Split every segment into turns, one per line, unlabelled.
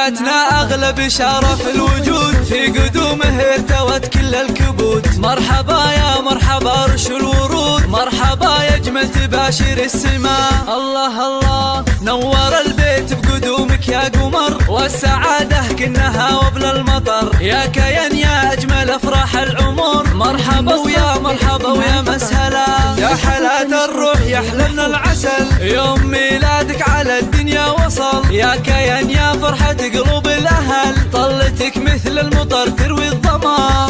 جاتنا أغلى بشارة في الوجود، في قدومه ارتوت كل الكبود. مرحبا يا مرحبا رش الورود، مرحبا يا جمل تباشر السماء. الله الله نور البيت بقدومك يا قمر، والسعادة كنها وبل المطر. يا كيان يا أجمل أفراح العمر، مرحبا ويا مرحبا ويا مسهلا. يا حلاة الروح يا حلمنا العسل، يوم ميلادك على الدنيا وصل. يا كيان يا فرحة قلوب الأهل، طلتك مثل المطر تروي الظما.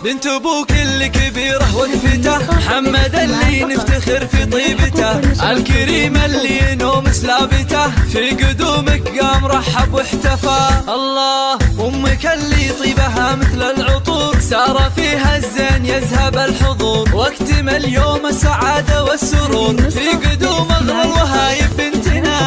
بنت ابوك اللي كبيره وقفته، محمد اللي نفتخر في طيبته، الكريم اللي ينوم سلابته، في قدومك قام رحب واحتفى. الله امك اللي طيبها مثل العطور، سار فيها الزين يذهب الحضور، واكتم اليوم السعاده والسرور، في قدوم اغلى الوهايب بنتنا.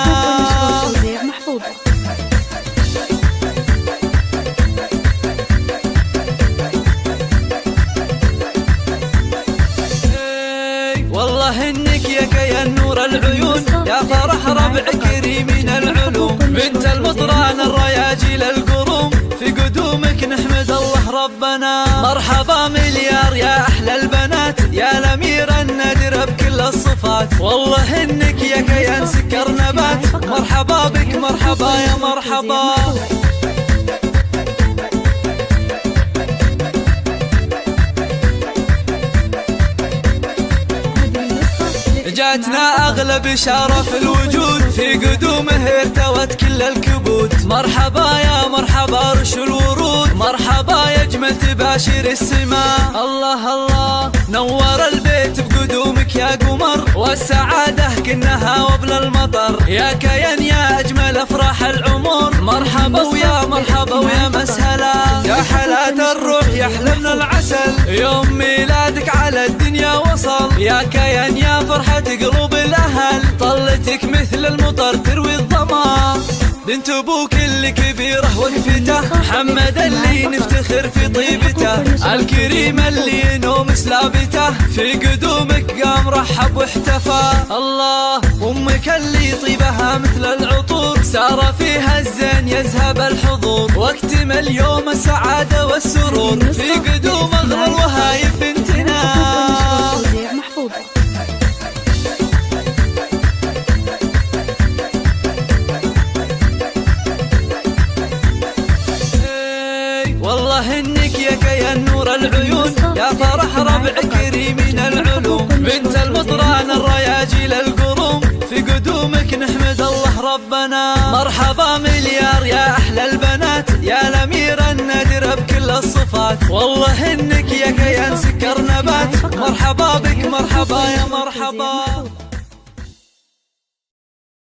والله انك يا كيان نور العيون، يا فرح ربع كريم من العلوم، بنت المطران الرياجيل القروم، في قدومك نحمد الله ربنا. مرحبا مليار يا احلى البنات، يا الاميره النادره بكل الصفات. والله انك يا كيان سكر نبات، مرحبا بك مرحبا يا مرحبا. جاتنا أغلى بشارة في الوجود، في قدومه ارتوت كل الكبود. مرحبا يا مرحبا رش الورود، مرحبا يا جمل تباشر السماء. الله الله نور البيت بقدومك يا قمر، والسعادة كنها وبل المطر. يا كيان يا أجمل أفراح العمر، مرحبا ويا مرحبا ويا مسهلا. يا حلاة الروح يا حلمنا العسل، يوم ميلادك على الدنيا وصل. يا كيان يا فرحة قلوب الأهل، طلتك مثل المطر تروي الظما. بنت ابوك اللي كبيره وقفته، محمد اللي نفتخر في طيبته، الكريم اللي ينوم سلابته، في قدومك قام رحب واحتفى. الله امك اللي طيبها مثل العطور، سار فيها الزين يذهب الحضور، واكتم اليوم السعاده والسرور، في قدوم اغلى الوهايب بنتنا. والله انك يا كيان نور العيون، يا فرح ربع كريم من العلوم، بنت المطران الرياجيل القروم، في قدومك نحمد الله ربنا. مرحبا مليار يا احلى البنات، يا الاميره النادره بكل الصفات. والله انك يا كيان